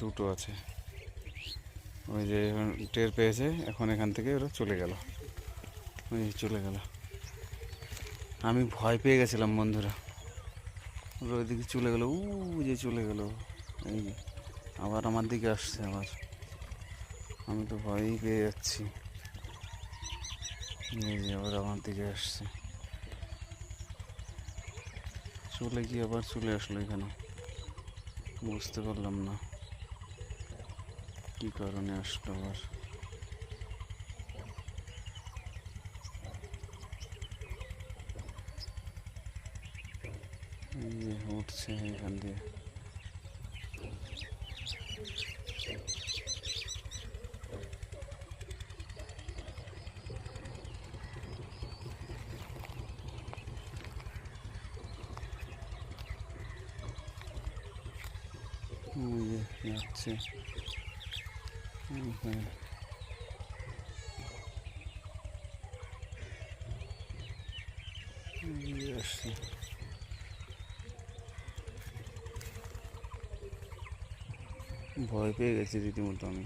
দুটো আছে। ওই যে টের পেয়েছে, এখন এখান থেকে ওরা চলে গেল, ওই চলে গেল। আমি ভয় পেয়ে গেছিলাম বন্ধুরা, ওরা ওইদিকে চলে গেলো, যে চলে গেল। এই যে আবার আমার দিকে আসছে, আবার আমি তো ভয়ই পেয়ে যাচ্ছি। এই যে আবার আমার দিকে আসছে, চলে গিয়ে আবার চলে আসলো এখানে। বুঝতে পারলাম না কি কারণে আসলো আবার। এই যে উঠছে এখান দিয়ে। ওই যে যাচ্ছে এখানে। আসছে, ভয় পেয়ে গেছি রীতিমতো আমি।